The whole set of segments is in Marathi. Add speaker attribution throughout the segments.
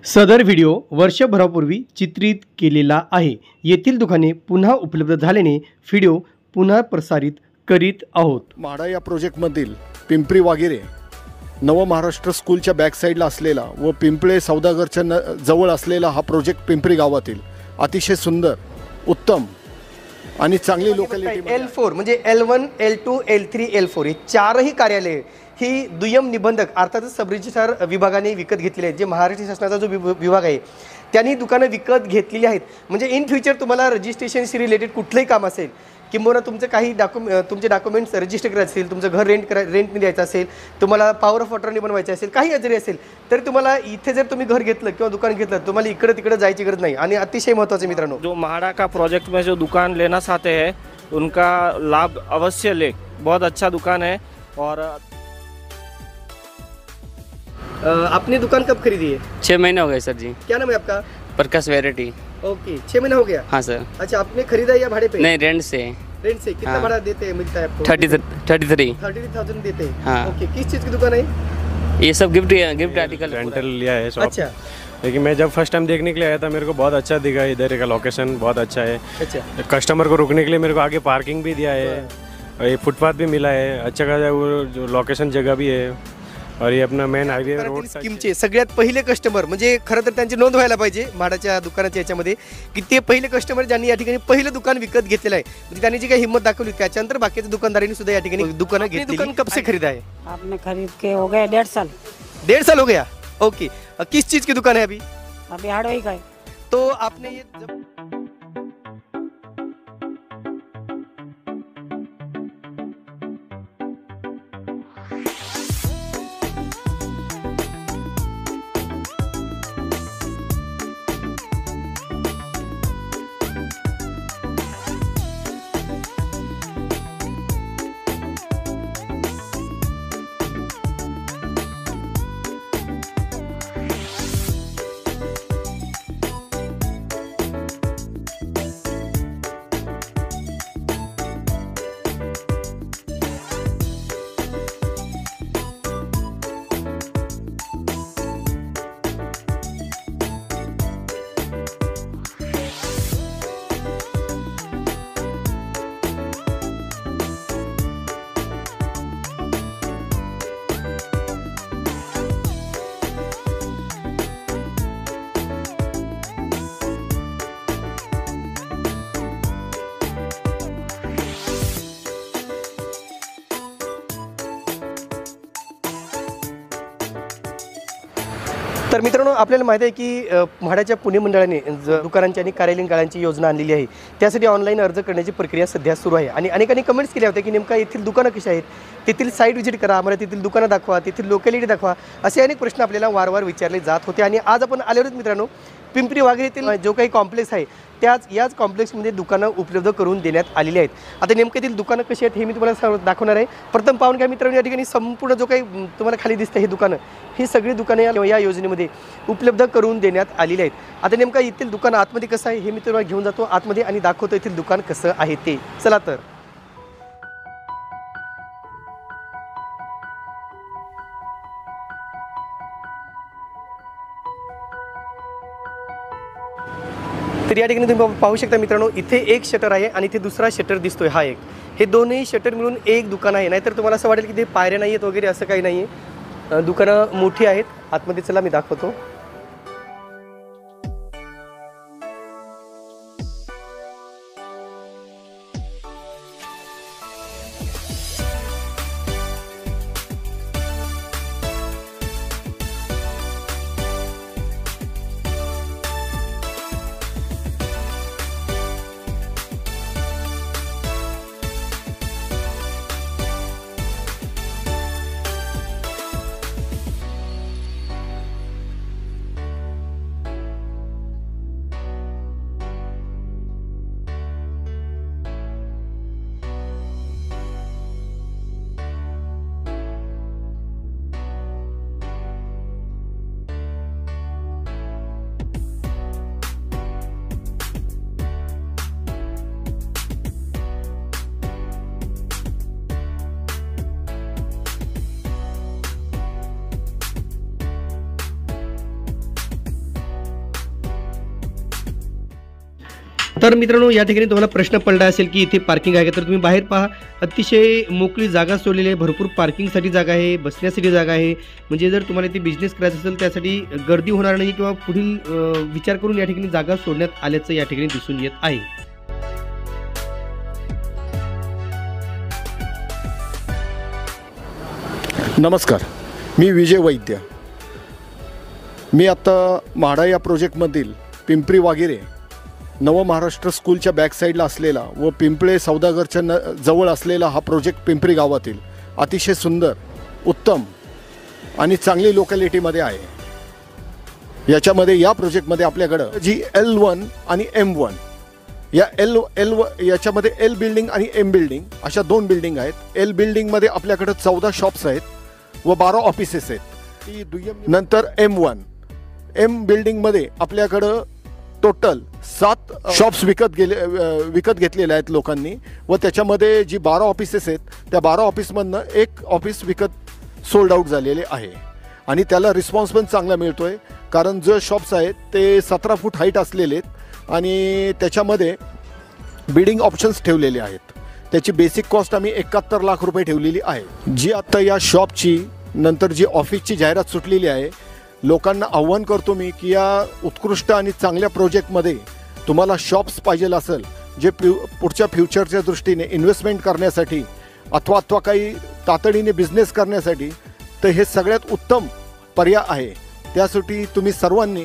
Speaker 1: सदर व्हिडिओ वर्षभरापूर्वी चित्रित केलेला आहे। येथील दुकाने पुन्हा उपलब्ध झाल्याने व्हिडिओ पुन्हा प्रसारित करीत आहोत।
Speaker 2: म्हाडा या प्रोजेक्टमधील पिंपरी वागिरे नव महाराष्ट्र स्कूलच्या बॅक साईडला असलेला व पिंपळे सौदागरच्या जवळ असलेला हा प्रोजेक्ट पिंपरी गावातील अतिशय सुंदर, उत्तम आणि चांगली लोकॅलिटी
Speaker 3: L4 म्हणजे L1, L2, L3, L4 हे चारही कार्यालये ही दुय्यम निबंधक अर्थातच सब रजिस्ट्रार विभागाने विकत घेतलेले आहेत। जे महाराष्ट्र शासनाचा जो विभाग आहे त्यांनी दुकानं विकत घेतलेली आहेत। म्हणजे इन फ्युचर तुम्हाला रजिस्ट्रेशनशी रिलेटेड कुठलंही काम असेल किंवा तुमचं काही तुमचे डॉक्युमेंट्स रजिस्टर करायचे असेल, तुमचं घर रेंटने द्यायचं असेल, तुम्हाला पॉवर ऑफ अटर्नी बनवायचं असेल, काही जरी असेल तर तुम्हाला इथे जर तुम्ही घर घेतलं किंवा दुकान घेतलं तुम्हाला इकडे तिकडे जायची गरज नहीं। आणि अतिशय महत्त्वाचं मित्रांनो,
Speaker 4: जो म्हाडा का प्रोजेक्ट में जो दुकान लेना चाहते हैं उनका लाभ अवश्य ले। बहुत अच्छा दुकान है। और
Speaker 3: आपने दुकान कब खरीदी है?
Speaker 5: 6 महीने हो गए सर जी।
Speaker 3: क्या नाम है आपका?
Speaker 5: प्रकाश वैरायटी।
Speaker 3: ओके, 6 महीना हो गया।
Speaker 5: हाँ सर।
Speaker 3: अच्छा, आपने खरीदा है या भाड़े पे?
Speaker 5: नहीं, रेंट से।
Speaker 3: रेंट से कितना
Speaker 5: हाँ।
Speaker 3: भाड़ा देते हैं, मिलता है आपको?
Speaker 5: 33,000
Speaker 3: देते हैं।
Speaker 5: हाँ।
Speaker 3: ओके, किस चीज़ की दुकान है?
Speaker 5: ये सब गिफ्ट आर्टिकल
Speaker 6: रेंटल लिया है शॉप।
Speaker 3: अच्छा
Speaker 6: लेकिन मैं जब फर्स्ट टाइम देखने के लिए आया था मेरे को बहुत अच्छा दिखा। इधर का लोकेशन बहुत अच्छा है।
Speaker 3: अच्छा,
Speaker 6: कस्टमर को रुकने के लिए मेरे को आगे पार्किंग भी दिया है और ये फुटपाथ भी मिला है। अच्छा खासा वो जो लोकेशन जगह भी है और ये अपना मेन हाईवे रोड
Speaker 3: स्कीमचे सगळ्यात पहिले कस्टमर म्हणजे खरं तर त्यांची नोंद व्हायला पाहिजे म्हाडाच्या दुकानाच्या याच्यामध्ये की ते पहिले कस्टमर ज्यांनी या ठिकाणी पहिलं दुकान विकत घेतलेलं आहे। म्हणजे त्यांनी जी काही हिंमत दाखवली त्याच्यानंतर बाकीच्या दुकानदारांनी सुद्धा या ठिकाणी दुकानं घेतली। दुकान कब से खरीदा है
Speaker 7: आपने? खरीद के हो गए 1.5 साल।
Speaker 3: 1.5 साल हो गया। ओके, किस चीज़ की दुकान है अभी?
Speaker 7: अभी हार्डवेयर का है।
Speaker 3: तो आपने ये तर मित्रांनो, आपल्याला माहिती आहे की म्हाडाच्या पुणे मंडळाने दुकानांची आणि कार्यालयीन गाळ्यांची योजना आणलेली आहे। त्यासाठी ऑनलाईन अर्ज करण्याची प्रक्रिया सध्या सुरू आहे। आणि अनेकांनी कमेंट्स केल्या होत्या की नेमका येथील दुकानं कशी आहेत, तेथील साईट व्हिजिट करा, आम्हाला तेथील दुकानं दाखवा, तेथील लोकॅलिटी दाखवा, असे अनेक प्रश्न आपल्याला वारंवार विचारले जात होते। आणि आज आपण आलेलो मित्रांनो पिंपरी वाघिरेतील जो काही कॉम्प्लेक्स आहे याच कॉम्प्लेक्समध्ये दुकानं उपलब्ध करून देण्यात आलेली आहेत। आता नेमके येथील दुकानं कशी आहेत हे मी तुम्हाला दाखवणार आहे। प्रथम पाहून घ्या मित्रांनो, या ठिकाणी संपूर्ण जो काही तुम्हाला खाली दिसतं हे दुकानं, ही सगळी दुकानं या योजनेमध्ये उपलब्ध करून देण्यात आलेली आहेत। आता नेमका येथील दुकान आतमध्ये कसं आहे हे मी तुम्हाला घेऊन जातो आतमध्ये आणि दाखवतो येथील दुकान कसं आहे ते। चला तर या ठिकाणी तुम्ही पाहू शकता मित्रांनो, इथे एक शटर आहे आणि इथे दुसरा शटर दिसतोय हा एक। हे दोन्ही शटर मिळून एक दुकान आहे। नाहीतर तुम्हाला असं वाटेल की ते पायऱ्या नाही आहेत वगैरे, असं काही नाही आहे। दुकानं मोठी आहेत। आतमध्ये चला मी दाखवतो।
Speaker 1: तर मित्रांनो, या ठिकाणी तुम्हाला प्रश्न पडला असेल की इथे पार्किंग आहे का, तर तुम्ही बाहेर पहा, अतिशय मोकळी जागा सोडलेली आहे, भरपूर पार्किंगसाठी जागा आहे, बसण्यासाठी जागा आहे. म्हणजे जर तुम्हाला इथे बिझनेस करायचा असेल त्यासाठी गर्दी होणार नाही किंवा पुढील विचार करून या ठिकाणी जागा सोडण्यात आल्याचं या ठिकाणी दिसून येत आहे.
Speaker 2: नमस्कार, मी विजय वैद्य. मी आत्ता म्हाडा या प्रोजेक्टमधील पिंपरी वागिरे नवमहाराष्ट्र स्कूलच्या बॅकसाईडला असलेला व पिंपळे सौदागरच्या जवळ असलेला हा प्रोजेक्ट पिंपरी गावातील अतिशय सुंदर, उत्तम आणि चांगली लोकॅलिटीमध्ये आहे. याच्यामध्ये या प्रोजेक्टमध्ये आपल्याकडं जी L1 आणि M1 या याच्यामध्ये L बिल्डिंग आणि M बिल्डिंग अशा 2 बिल्डिंग आहेत. L बिल्डिंगमध्ये आपल्याकडं 14 शॉप्स आहेत व 12 ऑफिसेस आहेत. नंतर M बिल्डिंगमध्ये आपल्याकडं टोटल 7 शॉप्स विकत घेतलेले आहेत लोकांनी व त्याच्यामध्ये जी 12 ऑफिसेस आहेत त्या 12 ऑफिसमधनं एक ऑफिस विकत सोल्ड आउट झालेले आहे आणि त्याला रिस्पॉन्स पण चांगला मिळतो आहे. कारण जे शॉप्स आहेत ते 17 फूट हाईट असलेले आहेत आणि त्याच्यामध्ये बिडिंग ऑप्शन्स ठेवलेले आहेत. त्याची बेसिक कॉस्ट आम्ही 71 लाख रुपये ठेवलेली आहे. जी आत्ता या शॉपची नंतर जी ऑफिसची जाहिरात सुटलेली आहे, लोकांना आव्हान करतो मी की या उत्कृष्ट आणि चांगल्या प्रोजेक्टमध्ये तुम्हाला शॉप्स पाहिजे असेल जे पुढच्या फ्युचरच्या दृष्टीने इन्व्हेस्टमेंट करण्यासाठी अथवा काही तातडीने बिझनेस करण्यासाठी, तर हे सगळ्यात उत्तम पर्याय आहे. त्यासाठी तुम्ही सर्वांनी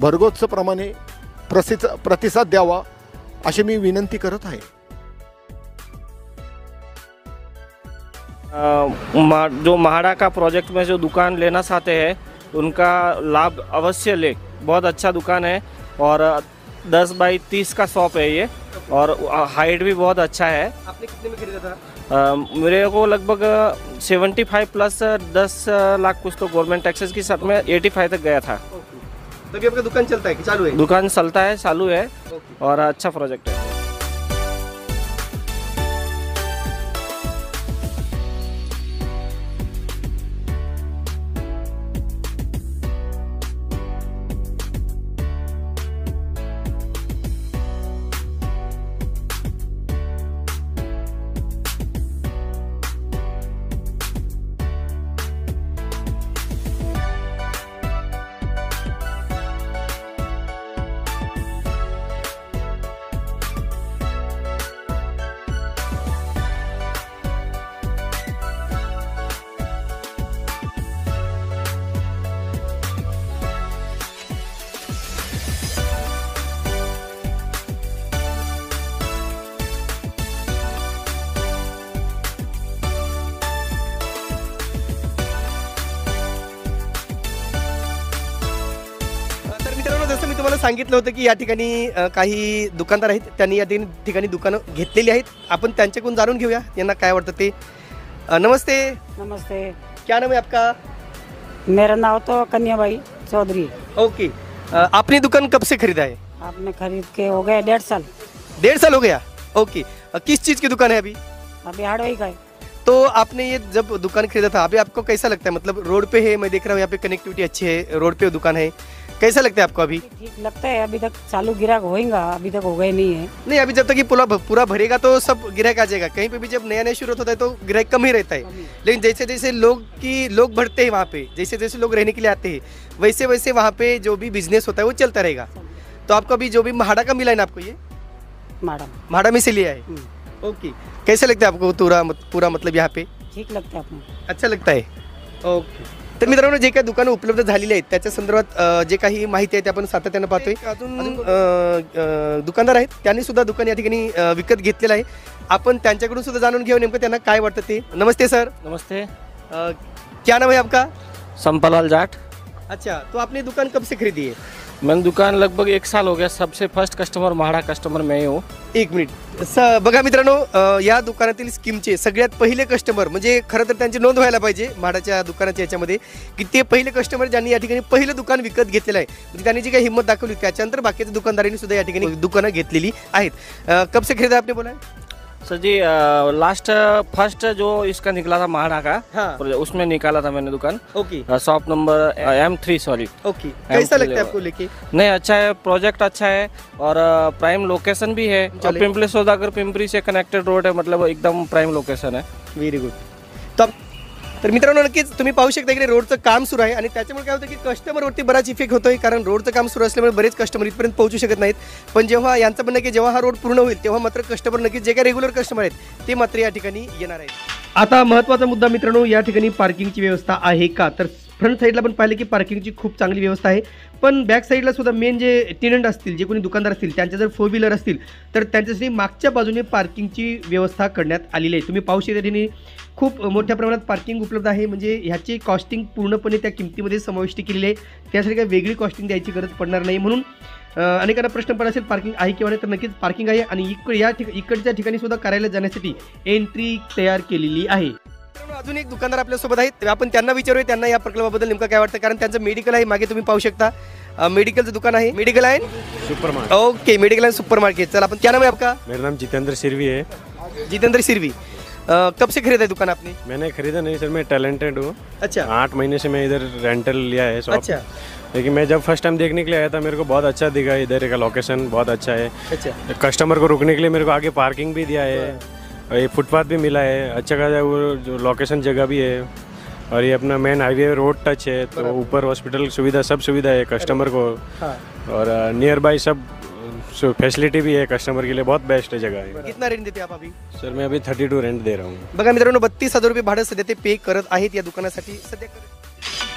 Speaker 2: भरघोस प्रमाणे प्रतिसाद द्यावा अशी मी विनंती करत आहे.
Speaker 4: जो म्हाडा का प्रोजेक्ट में जो दुकान लेना चाहते हैं उनका लाभ अवश्य ले. बहुत अच्छा दुकान है और 10 बाई 30 का शॉप है ये और हाइट भी बहुत अच्छा है.
Speaker 3: आपने कितने में खरीदा था?
Speaker 4: मेरे को लगभग 75 प्लस 10 लाख कुछ तो गवर्नमेंट टैक्सेस की साथ में 85 तक गया था.
Speaker 3: तभी आपका दुकान चलता है कि चालू है?
Speaker 4: दुकान चलता है, चालू है और अच्छा प्रोजेक्ट है.
Speaker 3: जसं मी तुम्हाला सांगितलं होतं की या ठिकाणी काही दुकानदार आहेत, त्यांनी या ठिकाणी दुकानं घेतलेली आहेत. आपण त्यांच्याकडून जाणून घेऊया यांना काय वाटतं ते. नमस्ते.
Speaker 7: नमस्ते.
Speaker 3: क्या नाम है आपका?
Speaker 7: मेरा नाम तो कन्याबाई चौधरी.
Speaker 3: ओके. आपने दुकान कब से खरीदा है?
Speaker 7: आपने खरीद के हो गए 1.5 साल.
Speaker 3: 1.5 साल हो गया. ओके. किस चीज़ की दुकान है अभी?
Speaker 7: अभी हार्डवेयर का है.
Speaker 3: तो आपने ये जब दुकान खरीदा था, अभी आपको कैसा लगता है? मतलब रोड पे है, मैं देख रहा हूँ यहाँ पे कनेक्टिविटी अच्छी है, रोड पे दुकान है, कैसा लगता है आपको अभी?
Speaker 7: ठीक लगता है. अभी तक चालू गिराक होएगा, अभी तक हो गए नहीं है.
Speaker 3: नहीं, अभी जब तक ये पूरा भरेगा तो सब गिराक आ जाएगा. कहीं पे भी जब नया शुरू होता है तो गिराक कम ही रहता है. लेकिन जैसे जैसे लोग बढ़ते हैं वहाँ पे, जैसे जैसे लोग रहने के लिए आते हैं, वैसे वैसे वहाँ पे जो भी बिजनेस होता है वो चलता रहेगा. तो आपको अभी जो भी म्हाडा का मिला है ना आपको, ये म्हाडा में से लिया है. ओके. कैसे लगता है आपको पूरा मतलब यहाँ पे?
Speaker 7: ठीक लगता है आपको?
Speaker 3: अच्छा लगता है. ओके. तर मित्रांनो, जे काही दुकानं उपलब्ध झालेली आहेत त्याच्या संदर्भात जे काही माहिती आहे ते आपण सातत्यानं पाहतोय. अजून दुकानदार आहेत, त्यांनी सुद्धा दुकान या ठिकाणी विकत घेतलेलं आहे. आपण त्यांच्याकडून सुद्धा जाणून घेऊ नेमकं त्यांना काय वाटतं ते. नमस्ते सर.
Speaker 4: नमस्ते.
Speaker 3: क्या नाम है आपका?
Speaker 4: संपालाल जाट.
Speaker 3: अच्छा, तो आपने दुकान कब से खरीदी है?
Speaker 4: मैंने दुकान लगभग 1 साल हो गया. सबसे फर्स्ट कस्टमर म्हाडा कस्टमर मैं ही हूँ.
Speaker 3: एक मिनिट. बघा मित्रांनो, या दुकानातील स्कीमचे सगळ्यात पहिले कस्टमर म्हणजे खरं तर त्यांची नोंद व्हायला पाहिजे म्हाडाच्या दुकानाच्या याच्यामध्ये की ते पहिले कस्टमर ज्यांनी या ठिकाणी पहिलं दुकान विकत घेतलेलं आहे. म्हणजे त्यांनी जी काही हिंमत दाखवली त्याच्यानंतर बाकीच्या दुकानदारांनी सुद्धा या ठिकाणी दुकानं घेतलेली आहेत. कब से खरीदा आपने बोला?
Speaker 4: सर जी लास्ट फर्स्ट जो इसका निकला था महाड़ा का
Speaker 3: हाँ।
Speaker 4: project, उसमें निकाला था मैंने दुकान।
Speaker 3: Okay
Speaker 4: shop number M3 sorry.
Speaker 3: Okay, कैसा लगता है आपको लेके?
Speaker 4: नहीं, अच्छा है, प्रोजेक्ट अच्छा है और प्राइम लोकेशन भी है और पिंपरी सौदागर पिंपरी से कनेक्टेड रोड है, मतलब एकदम प्राइम लोकेशन है।
Speaker 3: Very good. तर मित्रांनो, नक्कीच तुम्ही पाहू शकता की रोडचं काम सुरू आहे आणि त्याच्यामुळे काय होतं की कस्टमरवरती बराच इफेक्ट होतोय, कारण रोडचं काम सुरू असल्यामुळे बरेच कस्टमर इथपर्यंत पोहोचू शकत नाहीत. पण जेव्हा यांचं म्हणणं की जेव्हा हा रोड पूर्ण होईल तेव्हा मात्र कस्टमर नक्कीच जे काही रेग्युलर कस्टमर आहेत ते मात्र या ठिकाणी येणार आहेत.
Speaker 1: आता महत्त्वाचा मुद्दा मित्रांनो, या ठिकाणी पार्किंगची व्यवस्था आहे का? तर फ्रंट साईडला पण पाहिलं की पार्किंगची खूप चांगली व्यवस्था आहे, पण बॅक साईडला सुद्धा मेन जे टेनंट असतील, जे कोणी दुकानदार असतील, त्यांच्या जर 4 व्हीलर असतील तर त्यांच्यासाठी मागच्या बाजूने पार्किंगची व्यवस्था करण्यात आलेली आहे. तुम्ही पाहू शकता ठिकाणी खूप मोठ्या प्रमाणात पार्किंग उपलब्ध आहे, म्हणजे ह्याची कॉस्टिंग पूर्णपणे त्या किमतीमध्ये समाविष्ट केलेली आहे. त्यासाठी काही वेगळी कॉस्टिंग द्यायची गरज पडणार नाही. म्हणून अनेकांना प्रश्न पडत असेल पार्किंग आहे किंवा नाही, तर नक्कीच पार्किंग आहे आणि इकडच्या ठिकाणी सुद्धा कार्यालयात जाण्यासाठी एंट्री तयार केलेली आहे.
Speaker 3: अजून एक दुकानदार आपल्यासोबत आहेत, आपण त्यांना विचारूया त्यांना या प्रकल्पाबद्दल नेमकं काय वाटतं, कारण त्यांचं मेडिकल आहे. मागे तुम्ही पाहू शकता मेडिकलचं दुकान आहे, मेडिकल आहे
Speaker 6: super market.
Speaker 3: Okay, medical end super market. चल आपण, क्या नाम है आपका?
Speaker 6: मेरा नाम जितेंद्र सिरवी है।
Speaker 3: जितेंद्र सिरवी. कब से खरीदा है दुकान आपने?
Speaker 6: मैंने खरीदा नहीं सर, मैं टैलेंटेड हूँ।
Speaker 3: अच्छा
Speaker 6: 8 महीने से मैं इधर रेंटल लिया है शॉप।
Speaker 3: अच्छा
Speaker 6: लेकिन मैं जब फर्स्ट टाइम देखने के लिए आया था मेरे को बहुत अच्छा दिखा, इधर का लोकेशन बहुत अच्छा है।
Speaker 3: अच्छा
Speaker 6: कस्टमर को रुकने के लिए मेरे को आगे पार्किंग भी दिया है और ये फुटपाथ भी मिला है, अच्छा खासा वो जो लोकेशन जगह भी है और ये अपना मेन हाईवे रोड टच है, तो ऊपर हॉस्पिटल सुविधा सब सुविधा है कस्टमर को।
Speaker 3: हाँ.
Speaker 6: और नियर बाय सब फैसिलिटी भी है कस्टमर के लिए, बहुत बेस्ट है जगह है।
Speaker 3: कितना रेंट देते आप अभी?
Speaker 6: सर मैं अभी 32 रेंट दे रहा हूँ।
Speaker 3: बघा मित्रांनो, 32,000 रुपये भाडं सध्या ते पे करत आहेत या दुकानासाठी सध्या.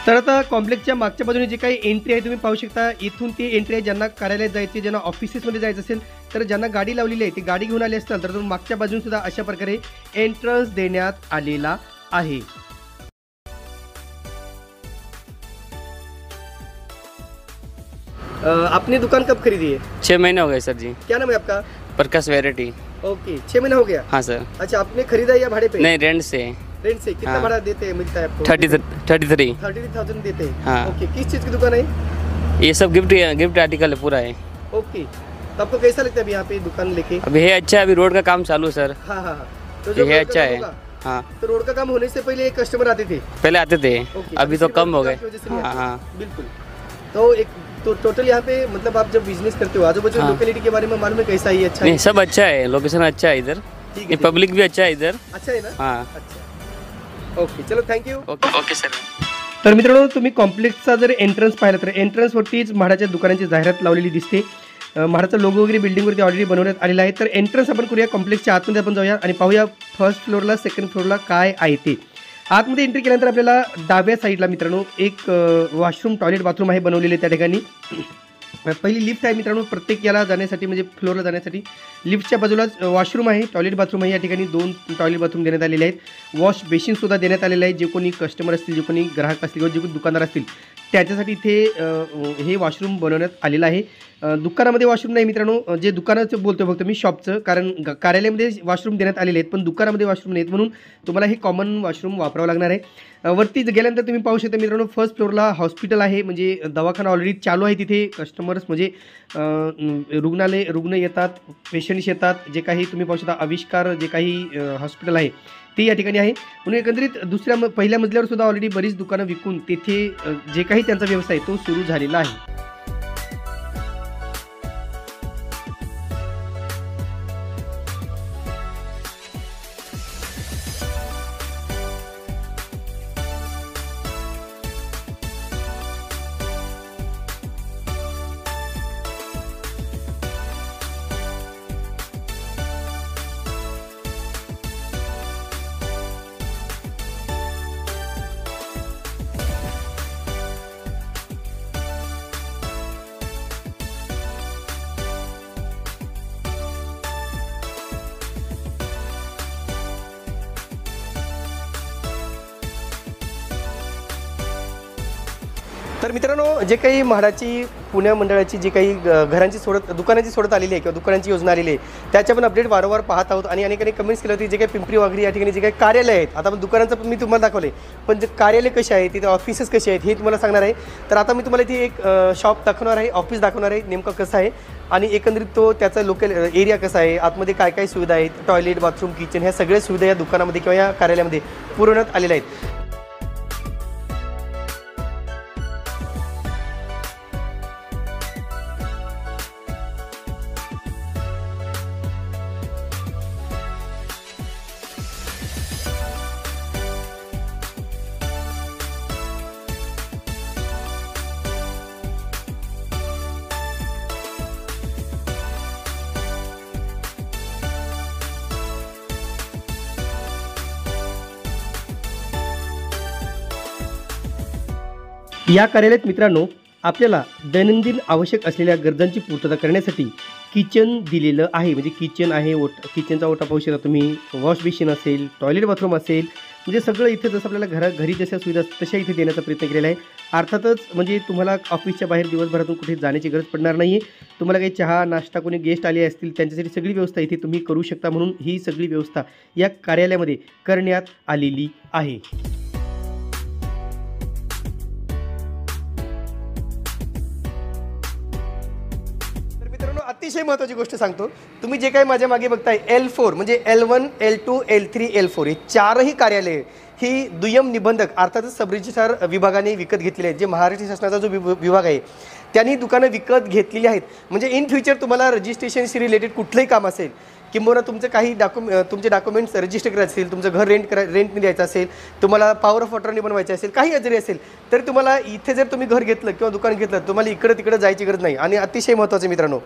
Speaker 1: तर आता कॉम्प्लेक्सच्या मागच्या बाजूने जे काही एंट्री आहे तुम्ही पाहू शकता, इथून ती एंट्री आहे. ज्यांना कार्यालयात जायचे, ज्यांना ऑफिसेसमध्ये जायचं असेल, तर ज्यांना गाडी लावलेली आहे ती गाडी घेऊन आली असतात तर मागच्या बाजून सुद्धा अशा प्रकारे एंट्रन्स देण्यात आलेला आहे.
Speaker 3: आपने दुकान कब खरीदी है?
Speaker 5: 6 महीने हो गए सर जी।
Speaker 3: क्या नाम है आपका?
Speaker 5: प्रकाश वेराइटी।
Speaker 3: ओके, 6 महीना हो गया.
Speaker 5: हाँ सर।
Speaker 3: अच्छा, आपने खरीदा या भाड़े पे?
Speaker 5: नहीं, रेंट से।
Speaker 3: रेंट से. कितना
Speaker 5: हाँ.
Speaker 3: भाड़ा देते हैं, मिलता है आपको?
Speaker 5: 33।
Speaker 3: 33,000 देते हैं.
Speaker 5: हाँ.
Speaker 3: ओके, किस चीज़ की दुकान है?
Speaker 5: ये सब गिफ्ट आर्टिकल है पूरा है।
Speaker 3: ओके, तो आपको कैसा लगता है अभी यहाँ पे दुकान लेके?
Speaker 5: अभी है अच्छा, अभी रोड का काम चालू सर।
Speaker 3: हाँ हाँ हाँ. तो
Speaker 5: ये
Speaker 3: रोड का
Speaker 5: अच्छा
Speaker 3: काम
Speaker 5: है।
Speaker 3: होगा,
Speaker 5: हाँ,
Speaker 3: तो रोड का काम होने से पहले कस्टमर आते थे.
Speaker 5: पहले आते थे,
Speaker 3: ओके,
Speaker 5: अभी तो
Speaker 3: सिर्फ
Speaker 5: कम हो
Speaker 3: आपकी
Speaker 5: गए।
Speaker 3: वजह से नहीं
Speaker 5: हाँ
Speaker 3: आते.
Speaker 5: हाँ।
Speaker 3: बिल्कुल. तो एक तो टोटल यहाँ पे मतलब आप जब बिजनेस करते हो आजू बाजू
Speaker 5: हाँ.
Speaker 3: लोकेलिटी के बारे में मालूम है कैसा ही अच्छा
Speaker 5: नहीं,
Speaker 3: है?
Speaker 5: सब अच्छा है, लोकेशन अच्छा है इधर,
Speaker 3: ठीक
Speaker 5: ये
Speaker 3: है.
Speaker 5: पब्लिक भी अच्छा है इधर।
Speaker 3: अच्छा है ना?
Speaker 5: हाँ
Speaker 3: अच्छा. ओके, चलो थँक्यू.
Speaker 5: Okay sir.
Speaker 1: तर मित्रांनो, तुम्ही कॉम्प्लेक्सचा जर एंट्रन्स पाहिला तर एंट्रन्सवरतीच म्हाडाच्या दुकानांची जाहिरात लावलेली दिसते. म्हाडाचा लोगो वगैरे बिल्डिंगवरती ऑलरेडी बनवण्यात आलेला आहे. तर एंट्रन्स आपण करूया, कॉम्प्लेक्सच्या आतमध्ये आपण जाऊया आणि पाहूया फर्स्ट फ्लोअरला सेकंड फ्लोअरला काय आहे ते. आतमध्ये एंट्री केल्यानंतर आपल्याला डाव्या साईडला मित्रांनो एक वॉशरूम टॉयलेट बाथरूम आहे बनवलेले त्या ठिकाणी. पहिली लिफ्ट आहे मित्रांनो, प्रत्येक याला जाण्यासाठी म्हणजे फ्लोअरला जाण्यासाठी लिफ्टच्या बाजूलाच वॉशरूम आहे, टॉयलेट बाथरूम आहे. या ठिकाणी 2 टॉयलेट बाथरूम देण्यात आलेले आहेत. वॉश बेसिनसुद्धा देण्यात आलेलं आहे. जे कोणी कस्टमर असतील, जे कोणी ग्राहक असतील किंवा जे कोणी दुकानदार असतील त्याच्यासाठी इथे हे वॉशरूम बनवण्यात आलेलं आहे. दुकानामध्ये वॉशरूम नाही मित्रांनो, जे दुकानाचं बोलतो फक्त मी शॉपचं, कारण कार्यालयामध्ये वॉशरूम देण्यात आलेले आहेत पण दुकानामध्ये वॉशरूम नाहीत, म्हणून तुम्हाला हे कॉमन वॉशरूम वापरावं लागणार आहे. वरती गेल्यानंतर तुम्ही पाहू शकता मित्रांनो, फर्स्ट फ्लोअरला हॉस्पिटल आहे, म्हणजे दवाखाना ऑलरेडी चालू आहे. तिथे कस्टमर्स म्हणजे रुग्ण येतात, पेशंट्स येतात. जे काही तुम्ही पाहू शकता आविष्कार जे काही हॉस्पिटल आहे ते या ठिकाणी आहे. म्हणून एकंदरीत पहिल्या मजल्यावर सुद्धा ऑलरेडी बरीच दुकानं विकून तेथे जे काही त्यांचा व्यवसाय तो सुरू झालेला आहे.
Speaker 3: तर मित्रांनो, जे काही म्हाडाची पुणे मंडळाची जी काही घरांची दुकानांची सोडत आलेली आहे किंवा दुकानांची योजना आलेली आहे त्याच्या पण अपडेट वारंवार पाहत आहोत. आणि अनेकांनी कमेंट्स केली होती जे काही पिंपरी वाघरी या ठिकाणी जे काही कार्यालय आहेत, आता आपण दुकानांचं पण मी तुम्हाला दाखवले, पण जे कार्यालय कसे आहेत तिथे ऑफिसेस कसे आहेत हे तुम्हाला सांगणार आहे. तर आता मी तुम्हाला इथे एक शॉप दाखवणार आहे, ऑफिस दाखवणार आहे नेमकं कसं आहे आणि एकंदरीत तो त्याचा लोकल एरिया कसा आहे, आतमध्ये काय काय सुविधा आहेत, टॉयलेट, बाथरूम, किचन, ह्या सगळ्या सुविधा या दुकानामध्ये किंवा या कार्यालयामध्ये पुरवण्यात आलेल्या आहेत.
Speaker 1: या कार्यालयात मित्रांनो आपल्याला दैनंदिन आवश्यक असलेल्या गरजांची पूर्तता करण्यासाठी किचन दिलेलं आहे. म्हणजे किचन आहे, किचनचा ओटा पाहू शकता तुम्ही, वॉश बेसिन असेल, टॉयलेट बाथरूम असेल, म्हणजे सगळं इथे जसं आपल्याला घरी जशा सुविधा असतात तशा इथे देण्याचा प्रयत्न केलेला आहे. अर्थातच म्हणजे तुम्हाला ऑफिसच्या बाहेर दिवसभरातून कुठे जाण्याची गरज पडणार नाही आहे. तुम्हाला काही चहा नाश्ता कोणी गेस्ट आले असतील त्यांच्यासाठी सगळी व्यवस्था इथे तुम्ही करू शकता. म्हणून ही सगळी व्यवस्था या कार्यालयामध्ये करण्यात आलेली आहे.
Speaker 3: अतिशय महत्त्वाची गोष्ट सांगतो, तुम्ही जे काही माझ्या मागे बघताय L4 म्हणजे L1, L2, L3, L4 हे चारही कार्यालये ही दुय्यम निबंधक अर्थातच सब रजिस्ट्रार विभागाने विकत घेतलेले आहेत. जे महाराष्ट्र शासनाचा जो विभाग आहे त्यांनी दुकानं विकत घेतलेली आहेत. म्हणजे इन फ्युचर तुम्हाला रजिस्ट्रेशनशी रिलेटेड कुठलंही काम असेल किंबहुना तुमचं काही तुमचे डॉक्युमेंट्स रजिस्टर करायचे असेल, तुमचं घर रेंटने द्यायचं असेल, तुम्हाला पॉवर ऑफ अटॉर्नी बनवायचे असेल, काही जरी असेल तर तुम्हाला इथे जर तुम्ही घर घेतलं किंवा दुकान घेतलं तुम्हाला इकडं तिकडं जायची गरज नाही. आणि अतिशय महत्त्वाचं मित्रांनो,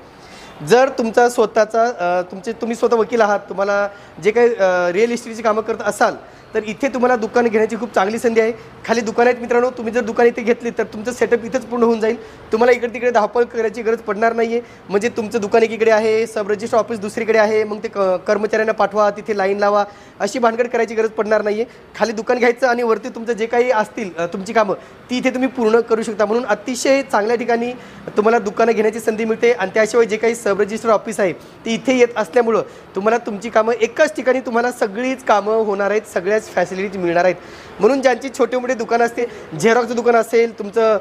Speaker 3: जर तुमचा स्वतःचा तुम्ही स्वतः वकील आहात, तुम्हाला जे काही रिअल इस्टेटची कामं करत असाल तर इथे तुम्हाला दुकान घेण्याची खूप चांगली संधी आहे. खाली दुकान आहेत मित्रांनो, तुम्ही जर दुकान इथे घेतली तर तुमचं सेटअप इथंच पूर्ण होऊन जाईल. तुम्हाला इकडे तिकडे धावपळ करायची गरज पडणार नाही आहे. म्हणजे तुमचं दुकान एकीकडे आहे, सब रजिस्टर ऑफिस दुसरीकडे आहे, मग ते कर्मचाऱ्यांना पाठवा, तिथे लाईन लावा, अशी भानगड करायची गरज पडणार नाही आहे. खाली दुकान घ्यायचं आणि वरती तुमचं जे काही असतील तुमची कामं ती इथे तुम्ही पूर्ण करू शकता. म्हणून अतिशय चांगल्या ठिकाणी तुम्हाला दुकानं घेण्याची संधी मिळते. आणि त्याशिवाय जे काही सब रजिस्टर ऑफिस आहे ते इथे येत असल्यामुळं तुम्हाला तुमची कामं एकाच ठिकाणी तुम्हाला सगळीच कामं होणार आहेत, सगळ्याच फॅसिलिटीज मिळणार आहेत. म्हणून ज्यांची छोटे मोठे दुकान असते, झेरॉक्सचं दुकान असेल, तुमचं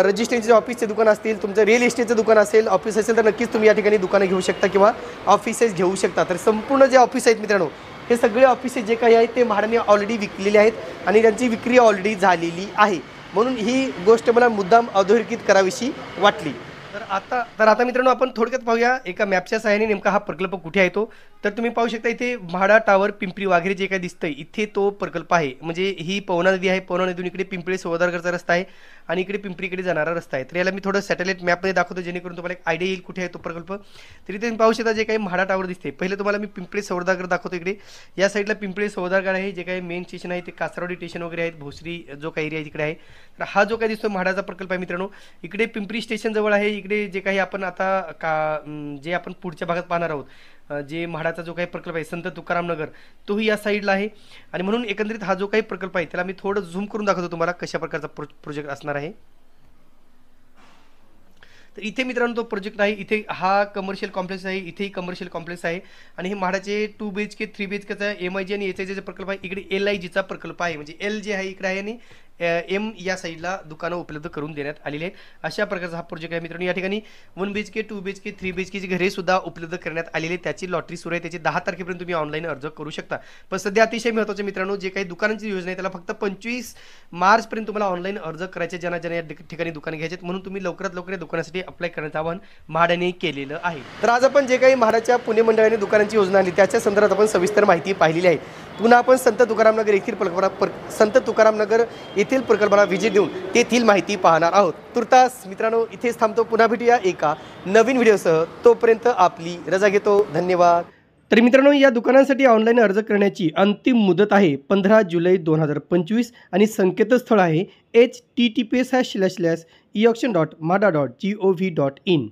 Speaker 3: रजिस्ट्रेशनचे ऑफिसचे दुकान असतील, तुमचं रिअल इस्टेटचं दुकान असेल, ऑफिस असेल तर नक्कीच तुम्ही या ठिकाणी दुकानं घेऊ शकता किंवा ऑफिसेस घेऊ शकता. तर संपूर्ण जे ऑफिस आहेत मित्रांनो हे सगळे ऑफिसेस जे काही आहेत ते म्हाडाने ऑलरेडी विकलेले आहेत आणि त्यांची विक्री ऑलरेडी झालेली आहे. म्हणून ही गोष्ट मला मुद्दाम अधोरेखित करावीशी वाटली. तर आता मित्रांनो आपण थोडक्यात पाहूया एका मॅपच्या सहाय्याने नेमका हा प्रकल्प कुठे आहे तो. तर तुम्ही पाहू शकता इथे म्हाडा टावर पिंपरी वाघेरे जे काही दिसतंय इथे तो प्रकल्प आहे. म्हणजे ही पवना नदी आहे, पवना नदीतून इकडे पिंपरी सौदागरचा रस्ता आहे आणि इकडे पिंपरीकडे जाणारा रस्ता आहे. तर याला मी थोडं सॅटेलाइट मॅपमध्ये दाखवतो जेणेकरून तुम्हाला एक आयडिया येईल कुठे आहे तो प्रकल्प. तर इथे तुम्ही पाहू शकता जे काही म्हाडा टावर दिसते, पहिले तुम्हाला मी पिंपरी सौदागर दाखवतो. इकडे या साईडला पिंपरी सौदागर आहे, जे काही मेन स्टेशन आहे ते कासरवाडी स्टेशन वगैरे आहेत, भोसरी जो काही एरिया आहे तिकडे आहे. तर हा जो काही दिसतो म्हाडाचा प्रकल्प आहे मित्रांनो, इकडे पिंपरी स्टेशन जवळ आहे. इकडे जे काही आपण आता जे आपण पुढच्या भागात पाहणार आहोत जे म्हाडाचा जो काही प्रकल्प आहे संत तुकाराम नगर तोही या साईडला आहे. आणि म्हणून एकंदरीत हा जो काही प्रकल्प आहे त्याला मी थोडं झूम करून दाखवतो तुम्हाला कशा प्रकारचा प्रोजेक्ट असणार आहे. तर इथे मित्रांनो तो प्रोजेक्ट आहे. इथे हा कमर्शियल कॉम्प्लेक्स आहे, इथेही कमर्शियल कॉम्प्लेक्स आहे आणि हे म्हाडाचे 2 BHK 3 BHKचा MIG आणि HIG प्रकल्प आहे. इकडे LIGचा प्रकल्प आहे. म्हणजे L जे आहे इकडे आहे आणि M या साईडला दुकानं उपलब्ध करून देण्यात आलेली आहेत. अशा प्रकारचा हा प्रोजेक्ट आहे मित्रांनो. या ठिकाणी 1 BHK 2 BHK 3 BHKची घरे सुद्धा उपलब्ध करण्यात आलेली. त्याची लॉटरी सुरू आहे, त्याची 10 तारखेपर्यंत तुम्ही ऑनलाईन अर्ज करू शकता. पण सध्या अतिशय महत्त्वाचं मित्रांनो जे काही दुकानांची योजना आहे त्याला फक्त 25 मार्चपर्यंत तुम्हाला ऑनलाईन अर्ज करायचे ज्यांना या ठिकाणी दुकान घ्यायचे. म्हणून तुम्ही लवकरात लवकर या दुकानासाठी अप्लाय करण्याचं आवाहन म्हाडाने केलेलं आहे. तर आज आपण जे काही म्हाडाच्या पुणे मंडळाने दुकानांची योजना आली त्याच्या संदर्भात आपण सविस्तर माहिती पाहिलेली आहे. पुन्हा आपण संत तुकाराम नगर येथील प्रकल्पाला व्हिजिट देऊन तेथील माहिती पाहणार आहोत. तुर्तास मित्रांनो इथेच थांबतो. पुन्हा भेटूया एका नवीन व्हिडिओसह. तोपर्यंत आपली रजा घेतो. धन्यवाद.
Speaker 1: तर मित्रांनो या दुकानांसाठी ऑनलाईन अर्ज करण्याची अंतिम मुदत आहे 15 जुलै 2025 आणि संकेतस्थळ आहे https://eauction.mada.gov.in.